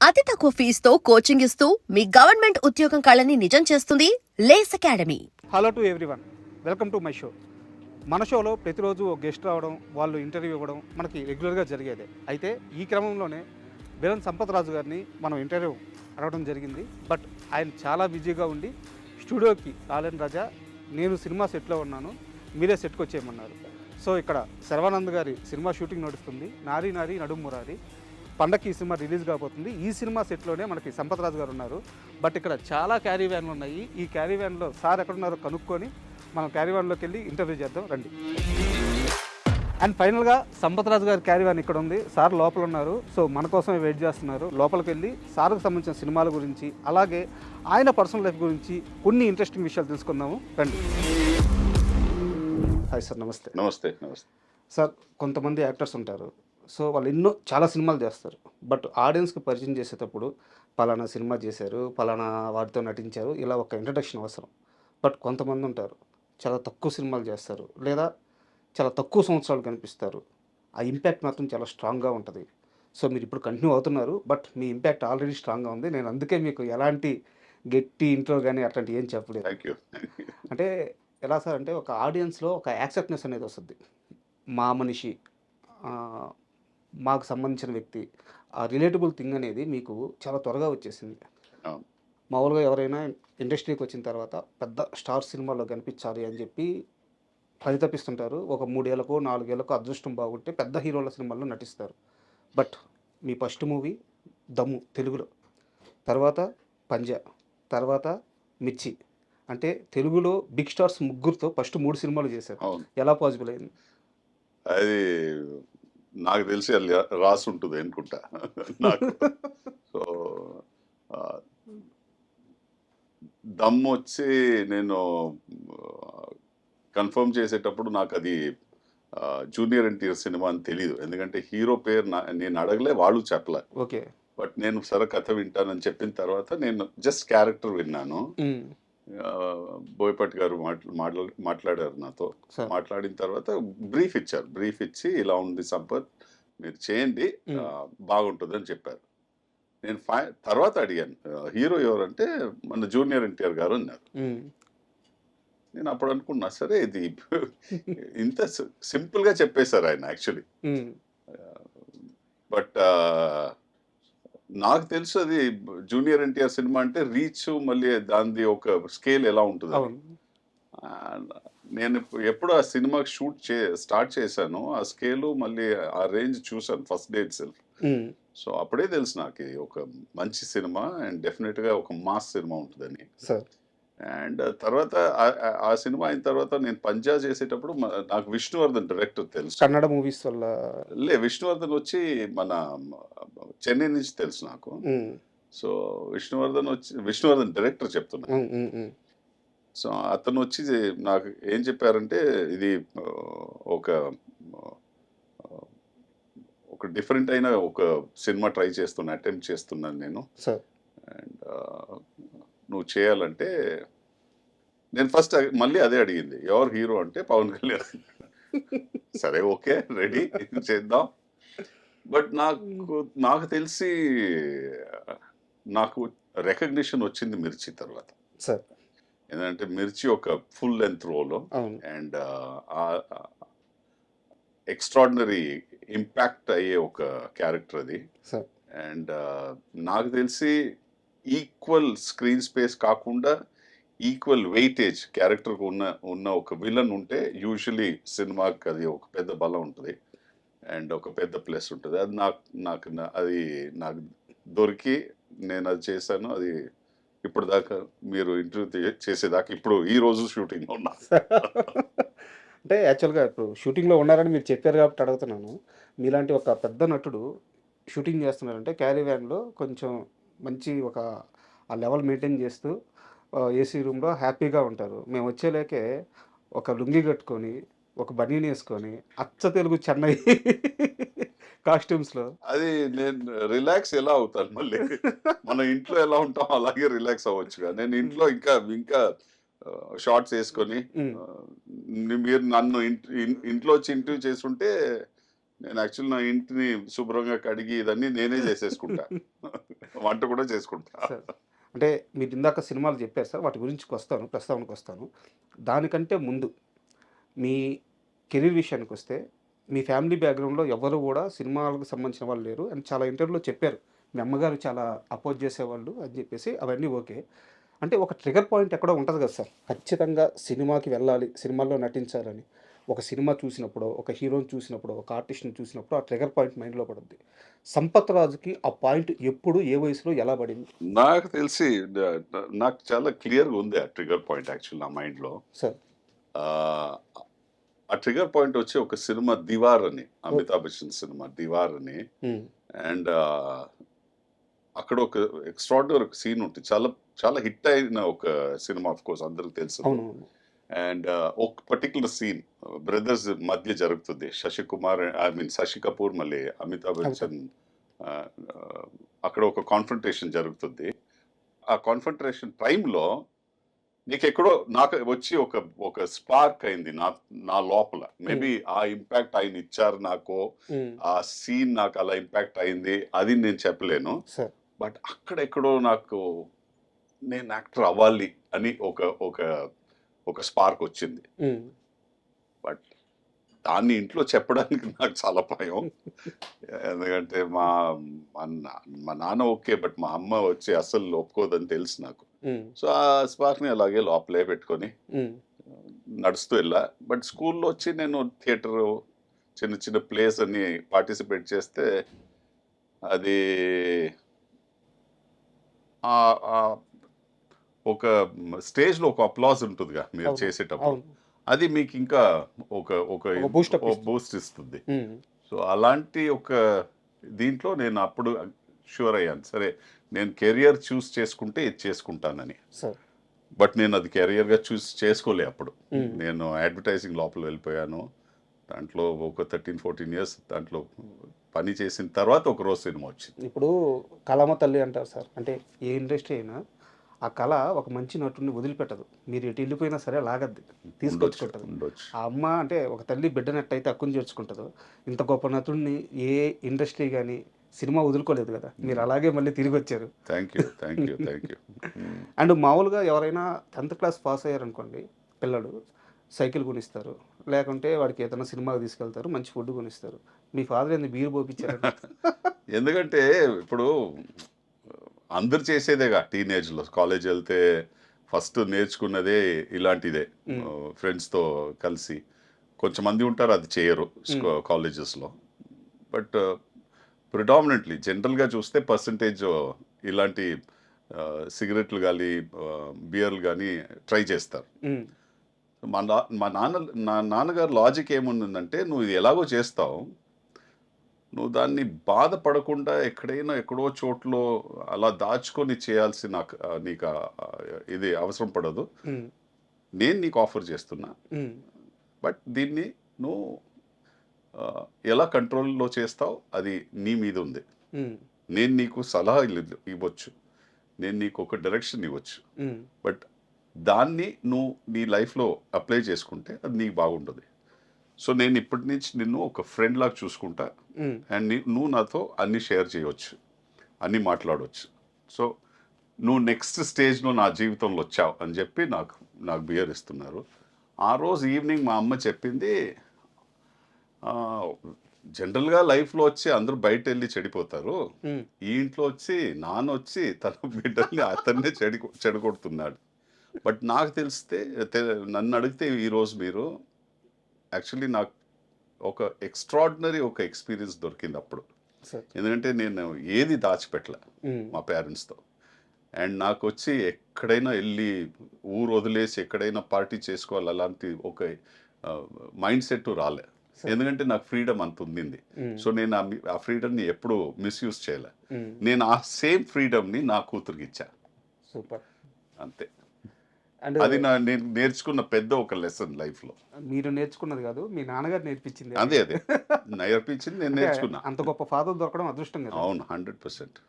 అతి తక్కువ ఫీజుతో కోచింగ్ ఇస్తూ మీ గవర్నమెంట్ ఉద్యోగం కళని నిజం చేస్తుంది లేస్ academy. Hello to everyone, welcome to my show. మన షోలో ప్రతిరోజు ఒక గెస్ట్ రావడం, వాళ్ళు ఇంటర్వ్యూ ఇవ్వడం మనకి రెగ్యులర్గా జరిగేదే. అయితే ఈ క్రమంలోనే బెలన్ సంపత్ రాజు గారిని మనం ఇంటర్వ్యూ అడగడం జరిగింది. బట్ ఆయన చాలా బిజీగా ఉండి స్టూడియోకి రాలేని రాజా, నేను సినిమా సెట్లో ఉన్నాను, మీరే సెట్కి వచ్చేయమన్నారు. సో ఇక్కడ శర్వానంద్ గారి సినిమా షూటింగ్ నడుస్తుంది. నారీ నారీ నడుము మురారి పండక్కి ఈ సినిమా రిలీజ్ కాబోతుంది. ఈ సినిమా సెట్లోనే మనకి సంపత్ రాజు గారు ఉన్నారు. బట్ ఇక్కడ చాలా క్యారీ వ్యాన్లు ఉన్నాయి. ఈ క్యారీ వ్యాన్లో సార్ ఎక్కడున్నారో కనుక్కొని మనం క్యారీ వ్యాన్లోకి వెళ్ళి ఇంటర్వ్యూ చేద్దాం రండి. అండ్ ఫైనల్గా సంపత్ రాజు గారి క్యారీ వ్యాన్ ఇక్కడ ఉంది. సార్ లోపల ఉన్నారు. సో మన కోసమే వెయిట్ చేస్తున్నారు. లోపలికి వెళ్ళి సార్కు సంబంధించిన సినిమాల గురించి, అలాగే ఆయన పర్సనల్ లైఫ్ గురించి కొన్ని ఇంట్రెస్టింగ్ విషయాలు తెలుసుకుందాము రండి. హాయ్ సార్, నమస్తే. నమస్తే. నమస్తే సార్, కొంతమంది యాక్టర్స్ ఉంటారు. సో వాళ్ళు చాలా సినిమాలు చేస్తారు. బట్ ఆడియన్స్కి పరిచయం చేసేటప్పుడు పలానా సినిమా చేశారు, పలానా వాటితో నటించారు, ఇలా ఒక ఇంట్రడక్షన్ అవసరం. బట్ కొంతమంది ఉంటారు, చాలా తక్కువ సినిమాలు చేస్తారు, లేదా చాలా తక్కువ సంవత్సరాలు కనిపిస్తారు. ఆ ఇంపాక్ట్ మాత్రం చాలా స్ట్రాంగ్గా ఉంటుంది. సో మీరు ఇప్పుడు కంటిన్యూ అవుతున్నారు, బట్ మీ ఇంపాక్ట్ ఆల్రెడీ స్ట్రాంగ్గా ఉంది. నేను అందుకే మీకు ఎలాంటి గట్టి ఇంట్రో కానీ అట్లాంటివి ఏం చెప్పలేదు. Thank you. అంటే ఎలా సార్ అంటే, ఒక ఆడియన్స్లో ఒక యాక్సెప్ట్నెస్ అనేది వస్తుంది. మా మనిషి, మాకు సంబంధించిన వ్యక్తి, ఆ రిలేటబుల్ థింగ్ అనేది మీకు చాలా త్వరగా వచ్చేసింది. మామూలుగా ఎవరైనా ఇండస్ట్రీకి వచ్చిన తర్వాత పెద్ద స్టార్ సినిమాలో కనిపించాలి అని చెప్పి పరితపిస్తుంటారు. ఒక 3 ఏళ్ళకో 4 ఏళ్ళకో అదృష్టం బాగుంటే పెద్ద హీరోల సినిమాల్లో నటిస్తారు. బట్ మీ ఫస్ట్ మూవీ దమ్ము తెలుగులో, తర్వాత పంజా, తర్వాత మిర్చి, అంటే తెలుగులో బిగ్ స్టార్స్ ముగ్గురితో ఫస్ట్ 3 సినిమాలు చేశారు. ఎలా పాసిబుల్ అయింది? అది నాకు తెలిసి అది రాసి ఉంటుంది అనుకుంటా నాకు. సో దమ్ వచ్చి నేను కన్ఫర్మ్ చేసేటప్పుడు నాకు అది జూనియర్ ఎన్టీఆర్ సినిమా అని తెలియదు. ఎందుకంటే హీరో పేరు నేను అడగలే, వాళ్ళు చెప్పలే. ఓకే. బట్ నేను సరే కథ వింటానని చెప్పిన తర్వాత నేను జస్ట్ క్యారెక్టర్ విన్నాను. బోయపాటి గారు మాట్లాడారు నాతో. మాట్లాడిన తర్వాత బ్రీఫ్ ఇచ్చారు. బ్రీఫ్ ఇచ్చి ఇలా ఉంది సంపత్, మీరు చేయండి, బాగుంటుంది అని చెప్పారు. నేను తర్వాత అడిగాను హీరో ఎవరంటే మన జూనియర్ ఎన్టీఆర్ గారు అన్నారు. నేను అప్పుడు అనుకున్నా, సరే ఇది ఇంత సింపుల్గా చెప్పేశారు ఆయన యాక్చువల్లీ. బట్ నాకు తెలుసు అది జూనియర్ ఎన్టీఆర్ సినిమా అంటే రీచ్, మళ్ళీ దాని ఒక స్కేల్ ఎలా ఉంటుంది. నేను ఎప్పుడు ఆ సినిమా స్టార్ట్ చేశాను, ఆ స్కేలు మళ్ళీ ఆ రేంజ్ చూసాను first day it self. So అప్పుడే తెలుసు నాకు ఒక మంచి సినిమా అండ్ డెఫినెట్గా ఒక మాస్ సినిమా ఉంటుందని. అండ్ తర్వాత ఆ సినిమా అయిన తర్వాత నేను పంజా చేసేటప్పుడు నాకు విష్ణువర్ధన్ డైరెక్టర్ తెలుసు. కన్నడ మూవీస్ వల్ల విష్ణువర్ధన్ వచ్చి మన చెన్నై నుంచి తెలుసు నాకు. సో విష్ణువర్ధన్ డైరెక్టర్ చెప్తున్నా. సో అతను వచ్చి నాకు ఏం చెప్పారంటే, ఇది ఒక డిఫరెంట్ అయిన ఒక సినిమా ట్రై చేస్తున్నా, అటెంప్ట్ చేస్తున్నాను నేను. అండ్ నువ్వు చేయాలంటే, నేను ఫస్ట్ మళ్ళీ అదే అడిగింది, ఎవరు హీరో అంటే పవన్ కళ్యాణ్. సరే ఓకే, రెడీ చేద్దాం. బట్ నాకు తెలిసి నాకు రికగ్నిషన్ వచ్చింది మిర్చి తర్వాత. ఎందుకంటే మిర్చి ఒక full length role and extraordinary impact అయ్యే ఒక క్యారెక్టర్ అది. అండ్ నాకు తెలిసి ఈక్వల్ స్క్రీన్ స్పేస్ కాకుండా ఈక్వల్ వెయిటేజ్ క్యారెక్టర్కి ఉన్న ఒక విలన్ ఉంటే యూజువలీ సినిమాకి అది ఒక పెద్ద బలం ఉంటుంది అండ్ ఒక పెద్ద ప్లస్ ఉంటుంది. అది నాకు దొరికి నేను అది చేశాను. అది ఇప్పుడు దాకా మీరు ఇంటర్వ్యూ చేసేదాకా ఇప్పుడు ఈ రోజు షూటింగ్లో ఉన్నా. అంటే యాక్చువల్గా ఇప్పుడు షూటింగ్లో ఉన్నారని మీరు చెప్పారు కాబట్టి అడుగుతున్నాను. మీలాంటి ఒక పెద్ద నటుడు షూటింగ్ చేస్తున్నారంటే క్యారీ వ్యాన్లో కొంచెం మంచి ఆ లెవెల్ మెయింటైన్ చేస్తూ ఏసీ రూమ్లో హ్యాపీగా ఉంటారు. మేము వచ్చేలేకే ఒక లుంగి కట్టుకొని, ఒక బనీన్ వేసుకొని, అచ్చ తెలుగు చెన్నై కాస్ట్యూమ్స్లో అది నేను రిలాక్స్ ఎలా అవుతాను. మళ్ళీ మన ఇంట్లో ఎలా ఉంటాం అలాగే రిలాక్స్ అవ్వచ్చుగా. నేను ఇంట్లో ఇంకా షార్ట్స్ వేసుకొని, మీరు నన్ను ఇంట్లో వచ్చి ఇంటర్వ్యూ చేస్తుంటే నేను యాక్చువల్ నా ఇంటిని శుభ్రంగా కడిగి ఇదన్నీ నేనే చేసేసుకుంటా. వంట కూడా చేసుకుంటా. సార్ అంటే మీరు ఇందాక సినిమాలు చెప్పారు సార్, వాటి గురించి వస్తాను, ప్రస్తావనకు వస్తాను. దానికంటే ముందు మీ కెరీర్ విషయానికి వస్తే, మీ ఫ్యామిలీ బ్యాక్గ్రౌండ్లో ఎవరు కూడా సినిమాలకు సంబంధించిన వాళ్ళు లేరు అని చాలా ఇంటర్వ్యూలో చెప్పారు. మీ అమ్మగారు చాలా అపోజ్ చేసేవాళ్ళు అని చెప్పేసి, అవన్నీ ఓకే. అంటే ఒక ట్రిగర్ పాయింట్ ఎక్కడో ఉంటుంది కదా సార్, ఖచ్చితంగా సినిమాకి వెళ్ళాలి, సినిమాల్లో నటించాలని. ఒక సినిమా చూసినప్పుడు, ఒక హీరోని చూసినప్పుడు, ఒక ఆర్టిస్ట్ని చూసినప్పుడు ఆ ట్రిగర్ పాయింట్ మైండ్లో పడుద్ది. సంపత్ రాజుకి ఆ పాయింట్ ఎప్పుడు, ఏ వయసులో, ఎలా పడింది నాకు తెలిసి నాకు చాలా క్లియర్గా ఉంది ఆ ట్రిగర్ పాయింట్ యాక్చువల్ నా మైండ్లో. సార్? ఆ ట్రిగర్ పాయింట్ వచ్చి ఒక సినిమా 'దివార్' అని, అమితాబ్ బచ్చన్ సినిమా 'దివార్' అని. అండ్ అక్కడ ఒక ఎక్స్ట్రాడినరీ ఒక సీన్ ఉంటుంది, చాలా చాలా హిట్ అయిన ఒక సినిమా, ఆఫ్ కోర్స్ అందరికి తెలుసు. అవునవును. అండ్ ఒక పర్టికులర్ సీన్ బ్రదర్స్ మధ్య జరుగుతుంది. శశి కపూర్ మళ్ళీ అమితాబ్ బచ్చన్ అక్కడ ఒక కాన్ఫ్రంటేషన్ జరుగుతుంది. ఆ కాన్ఫ్రంటేషన్ టైంలో నీకు ఎక్కడో నాకు వచ్చి ఒక ఒక స్పార్క్ అయింది నా లోపల. మేబీ ఆ ఇంపాక్ట్ ఆయన ఇచ్చారు నాకు, ఆ సీన్ నాకు అలా ఇంపాక్ట్ అయింది, అది నేను చెప్పలేను. బట్ అక్కడెక్కడో నాకు నేను యాక్టర్ అవ్వాలి అని ఒక ఒక ఒక స్పార్క్ వచ్చింది. బట్ దాన్ని ఇంట్లో చెప్పడానికి నాకు చాలా భయం. ఎందుకంటే మా మా నాన్న ఓకే, బట్ మా అమ్మ వచ్చి అసలు ఒప్పుకోదని తెలుసు నాకు. సో ఆ స్పార్క్ని అలాగే లోపలే పెట్టుకొని నడుస్తూ వెళ్ళా. బట్ స్కూల్లో వచ్చి నేను థియేటర్, చిన్న చిన్న ప్లేస్ అని పార్టిసిపేట్ చేస్తే అది ఒక స్టేజ్లో ఒక అప్లాజ్ ఉంటుందిగా మీరు చేసేటప్పుడు, అది మీకు ఇంకా ఒక ఒక బూస్ట్ ఇస్తుంది. సో అలాంటి ఒక దీంట్లో నేను అప్పుడు షూర్ అయ్యాను, సరే నేను కెరియర్ చూస్ చేసుకుంటే ఇది చేసుకుంటానని. బట్ నేను అది కెరియర్గా చూస్ చేసుకోలే అప్పుడు. నేను అడ్వర్టైజింగ్ లోపల వెళ్ళిపోయాను. దాంట్లో ఒక 13-14 ఇయర్స్ దాంట్లో పని చేసిన తర్వాత ఒక రోజు సినిమా వచ్చింది. ఇప్పుడు కళమ్మ తల్లి అంటారు సార్, అంటే ఏ ఇండస్ట్రీ అయినా ఆ కళ ఒక మంచి నటుడిని వదిలిపెట్టదు. మీరు ఎటు వెళ్ళిపోయినా సరే లాగద్ది, తీసుకొచ్చుకుంటుంది. ఆ అమ్మ అంటే ఒక తల్లి బిడ్డనట్టయితే హక్కుని చేర్చుకుంటుందో, ఇంత గొప్ప నటుడిని ఏ ఇండస్ట్రీ కానీ సినిమా వదులుకోలేదు కదా, మీరు అలాగే మళ్ళీ తిరిగి వచ్చారు. Thank you, thank you, thank you. And మామూలుగా ఎవరైనా 10th క్లాస్ పాస్ అయ్యారనుకోండి పిల్లలు, సైకిల్ కొనిస్తారు, లేకుంటే వాడికి ఏదైనా సినిమాకి తీసుకెళ్తారు, మంచి ఫుడ్ కొనిస్తారు. మీ ఫాదర్ ఎందుకు బీర్ పోపించారు? ఎందుకంటే ఇప్పుడు అందరు చేసేదేగా టీనేజ్లో, కాలేజ్ వెళ్తే ఫస్ట్ నేర్చుకున్నదే ఇలాంటిదే, ఫ్రెండ్స్తో కలిసి. కొంచెమంది ఉంటారు అది చేయరు కాలేజెస్లో, బట్ ప్రిడామినెంట్లీ జనరల్గా చూస్తే పర్సంటేజ్ ఇలాంటి సిగరెట్లు కానీ బియర్లు కానీ ట్రై చేస్తారు. మా నాన్నగారు లాజిక్ ఏముందంటే, నువ్వు ఇది ఎలాగో చేస్తావు, నువ్వు దాన్ని బాధపడకుండా ఎక్కడో చోట్లో అలా దాచుకొని చేయాల్సిన నీకు ఇది అవసరం పడదు, నేను నీకు ఆఫర్ చేస్తున్నా, బట్ దీన్ని నువ్వు ఎలా కంట్రోల్లో చేస్తావు అది నీ మీద ఉంది. నేను నీకు సలహా ఇవ్వచ్చు, నేను నీకు ఒక డైరెక్షన్ ఇవ్వచ్చు, బట్ దాన్ని నువ్వు నీ లైఫ్లో అప్లై చేసుకుంటే అది నీకు బాగుంటుంది. సో నేను ఇప్పటి నుంచి నిన్ను ఒక ఫ్రెండ్ లాగా చూసుకుంటా, అండ్ నువ్వు నాతో అన్నీ షేర్ చేయవచ్చు, అన్నీ మాట్లాడవచ్చు. సో నువ్వు నెక్స్ట్ స్టేజ్లో నా జీవితంలో వచ్చావు అని చెప్పి నాకు బియర్ ఇస్తున్నారు. ఆ రోజు ఈవినింగ్ మా అమ్మ చెప్పింది, జనరల్గా లైఫ్లో వచ్చి అందరూ బయట వెళ్ళి చెడిపోతారు, ఈ ఇంట్లో వచ్చి నాన్న వచ్చి తన బిడ్డల్ని అతన్నే చెడగొడుతున్నాడు. బట్ నాకు నన్ను అడిగితే ఈరోజు మీరు యాక్చువల్లీ నాకు ఒక ఎక్స్ట్రాడినరీ ఒక ఎక్స్పీరియన్స్ దొరికింది అప్పుడు. ఎందుకంటే నేను ఏది దాచిపెట్టలే మా పేరెంట్స్తో, అండ్ నాకు వచ్చి ఎక్కడైనా వెళ్ళి ఊరు వదిలేసి ఎక్కడైనా పార్టీ చేసుకోవాలి అలాంటి ఒక మైండ్ సెట్ రాలే. ఎందుకంటే నాకు ఫ్రీడమ్ అంత ఉండింది. సో నేను ఆ ఫ్రీడమ్ని ఎప్పుడు మిస్యూజ్ చేయలే. నేను ఆ సేమ్ ఫ్రీడమ్ని నా కూతురికి ఇచ్చా. సూపర్. అంతే. అది నేను నేర్చుకున్న పెద్ద ఒక లెసన్ లైఫ్లో. మీరు నేర్చుకున్నది కాదు, మీ నాన్నగారు నేర్పించింది. అదే నేర్పించింది, నేను నేర్చుకున్నా. అంత గొప్ప ఫాదర్ దొరకడం అదృష్టం కదా. అవును, 100%.